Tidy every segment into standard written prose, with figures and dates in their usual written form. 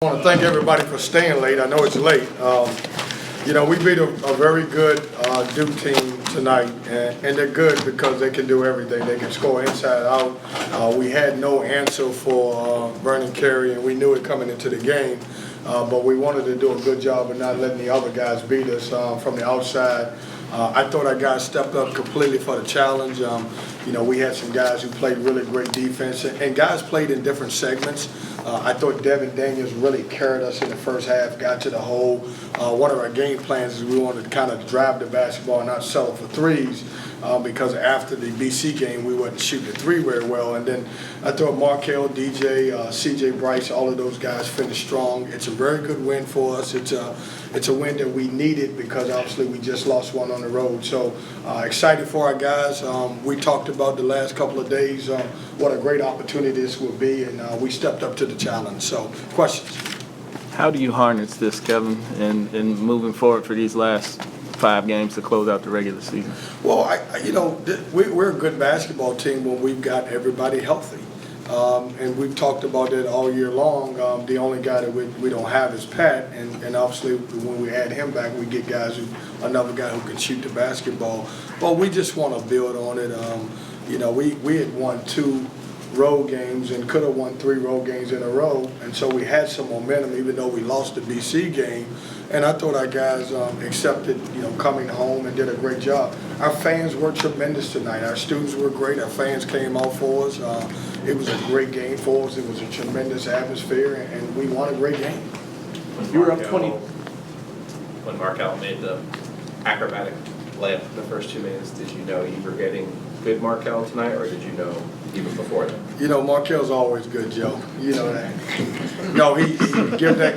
I want to thank everybody for staying late. I know it's late. We beat a very good Duke team tonight, and they're good because they can do everything. They can score inside out. We had no answer for Vernon Carey, and we knew it coming into the game, but we wanted to do a good job of not letting the other guys beat us from the outside. I thought our guys stepped up completely for the challenge. We had some guys who played really great defense, and guys played in different segments. I thought Devin Daniels really carried us in the first half, got to the hole. One of our game plans is we wanted to kind of drive the basketball and not settle for threes because after the BC game, we wasn't shooting the three very well. And then I thought Markell, DJ, CJ Bryce, all of those guys finished strong. It's a very good win for us. It's a win that we needed because obviously we just lost one on the road. So excited for our guys. We talked about the last couple of days what a great opportunity this would be, and we stepped up to the challenge. So questions? How do you harness this, Kevin, in moving forward for these last 5 games to close out the regular season? Well, we're a good basketball team when we've got everybody healthy. And we've talked about that all year long. The only guy that we don't have is Pat, and obviously when we add him back, we get another guy who can shoot the basketball. But we just want to build on it. We had won 2 road games and could have won 3 road games in a row, and so we had some momentum even though we lost the BC game. And I thought our guys accepted, coming home and did a great job. Our fans were tremendous tonight. Our students were great. Our fans came out for us. It was a great game for us. It was a tremendous atmosphere, and we won a great game. You were up 20. When Markell made the acrobatic layup the first 2 minutes, did you know you were getting good Markell tonight, or did you know even before that? Markell's always good, Joe. You know that. No, he give that.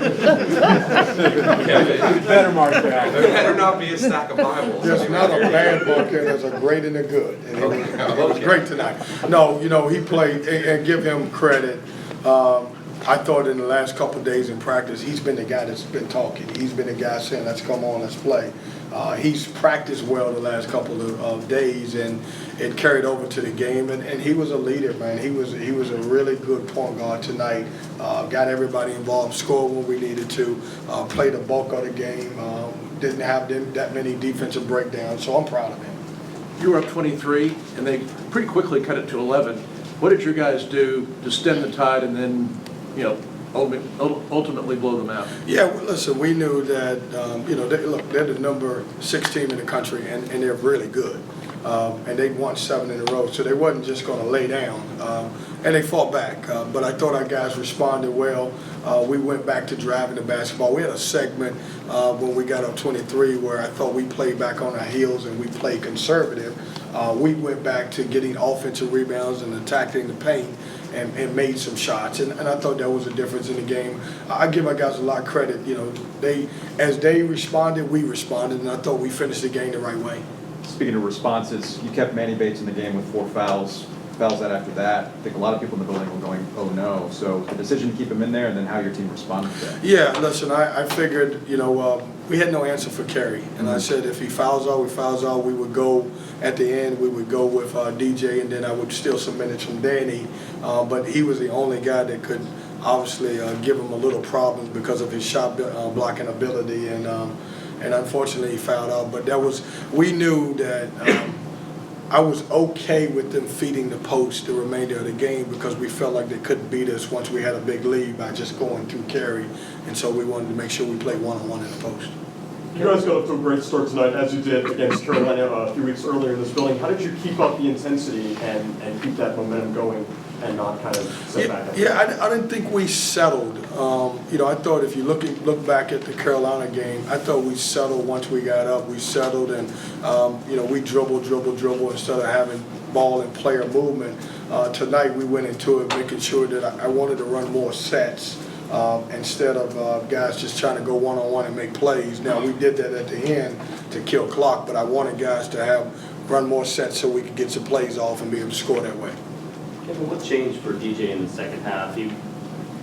Better Markell. There better not be a stack of Bibles. There's not a bad Markell. There's a great and a good. And it was great tonight. No, he played, and give him credit. I thought in the last couple of days in practice, he's been the guy that's been talking. He's been the guy saying, let's come on, let's play. He's practiced well the last couple of days, and it carried over to the game. And he was a leader, man. He was a really good point guard tonight. Got everybody involved, scored when we needed to, played the bulk of the game, didn't have that many defensive breakdowns, so I'm proud of him. You were up 23, and they pretty quickly cut it to 11. What did your guys do to stem the tide and then, ultimately blow them out? Yeah, well, listen, we knew that, they're the number 6 team in the country, and they're really good. And they won 7 in a row, so they wasn't just going to lay down. And they fought back, but I thought our guys responded well. We went back to driving the basketball. We had a segment when we got up 23 where I thought we played back on our heels and we played conservative. We went back to getting offensive rebounds and attacking the paint and made some shots, and I thought that was a difference in the game. I give our guys a lot of credit. As they responded, we responded, and I thought we finished the game the right way. Speaking of responses, you kept Manny Bates in the game with 4 fouls out after that. I think a lot of people in the building were going, oh no. So the decision to keep him in there, and then how your team responded to that. Yeah, listen, I figured, we had no answer for Kerry. And I said if he fouls out, we would go at the end, we would go with DJ, and then I would steal some minutes from Danny. But he was the only guy that could obviously give him a little problems because of his shot blocking ability. And unfortunately he fouled out. But we knew that I was okay with them feeding the post the remainder of the game because we felt like they couldn't beat us once we had a big lead by just going through Kerry. And so we wanted to make sure we played one-on-one in the post. You guys got up to a great start tonight, as you did against Carolina a few weeks earlier in this building. How did you keep up the intensity and keep that momentum going and not kind of set back? Yeah, I didn't think we settled. I thought if you look back at the Carolina game, I thought we settled once we got up. We settled and, we dribble instead of having ball and player movement. Tonight we went into it making sure that I wanted to run more sets instead of guys just trying to go one-on-one and make plays. Now, we did that at the end to kill clock, but I wanted guys to run more sets so we could get some plays off and be able to score that way. Kevin, what changed for DJ in the second half? He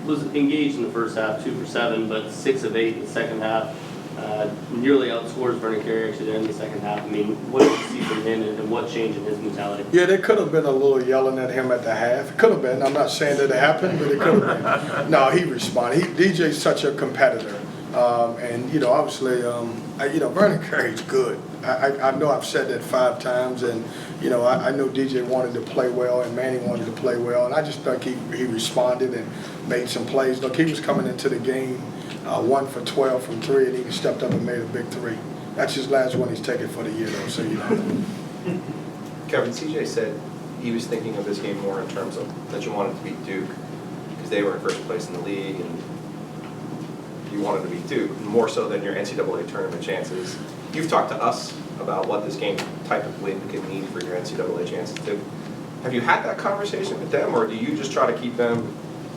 was engaged in the first half, 2 for 7, but 6 of 8 in the second half. Nearly outscores Vernon Carey actually there in the second half. I mean, what did you see from him and what changed in his mentality? Yeah, there could have been a little yelling at him at the half. Could have been. I'm not saying that it happened, but it could have been. No, he responded. DJ's such a competitor. And, you know, obviously, Vernon Carey's good. I know I've said that 5 times, and, you know, I know DJ wanted to play well and Manny wanted to play well, and I just think he responded and made some plays. Look, he was coming into the game 1 for 12 from 3, and he stepped up and made a big 3. That's his last one he's taken for the year, though, so you know. Kevin, CJ said he was thinking of this game more in terms of that you wanted to beat Duke because they were in first place in the league, and you wanted to beat Duke more so than your NCAA tournament chances. You've talked to us about what this game type of win could mean for your NCAA chances too. Have you had that conversation with them, or do you just try to keep them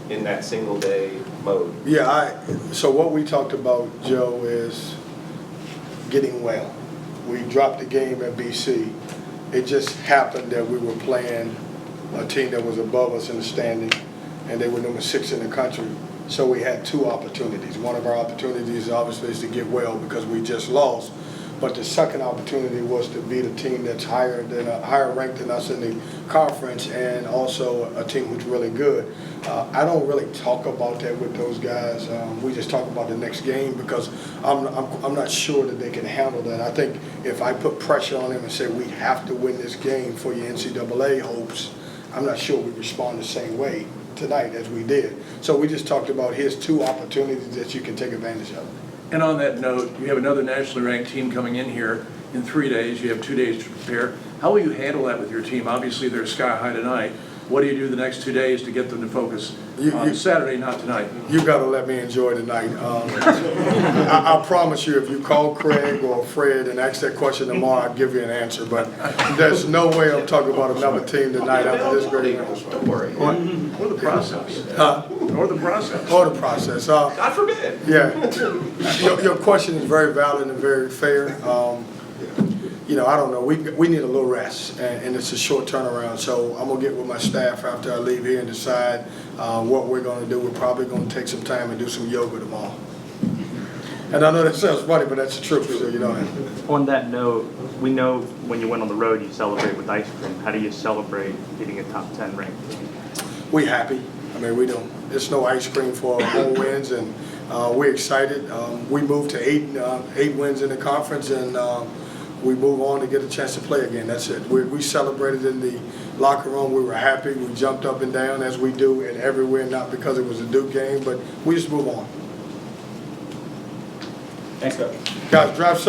in that single day mode? Yeah, so what we talked about, Joe, is getting well. We dropped the game at BC. It just happened that we were playing a team that was above us in the standing, and they were number 6 in the country. So we had 2 opportunities. One of our opportunities, obviously, is to get well because we just lost. But the second opportunity was to beat a team that's higher ranked than us in the conference, and also a team who's really good. I don't really talk about that with those guys. We just talk about the next game because I'm not sure that they can handle that. I think if I put pressure on them and say we have to win this game for your NCAA hopes, I'm not sure we respond the same way tonight as we did. So we just talked about here's 2 opportunities that you can take advantage of. And on that note, you have another nationally ranked team coming in here in 3 days. You have 2 days to prepare. How will you handle that with your team? Obviously, they're sky high tonight. What do you do the next 2 days to get them to focus on Saturday, not tonight? You got to let me enjoy the night. I promise you, if you call Craig or Fred and ask that question tomorrow, I'll give you an answer. But there's no way I'm talking about another team tonight after this great match. Don't worry. Or the process. Or the process. Or the process. God forbid. Yeah. Your question is very valid and very fair. You know, I don't know. We need a little rest, and it's a short turnaround. So I'm gonna get with my staff after I leave here and decide what we're gonna do. We're probably gonna take some time and do some yoga tomorrow. And I know that sounds funny, but that's the truth. So you know. On that note, we know when you went on the road, you celebrate with ice cream. How do you celebrate beating a top 10 ranked team? We happy. I mean, we don't. There's no ice cream for home wins, and we're excited. We moved to 8 wins in the conference, and we move on to get a chance to play again. That's it. We celebrated in the locker room. We were happy. We jumped up and down as we do and everywhere, not because it was a Duke game, but we just move on. Thanks, Coach. Guys, drive safe.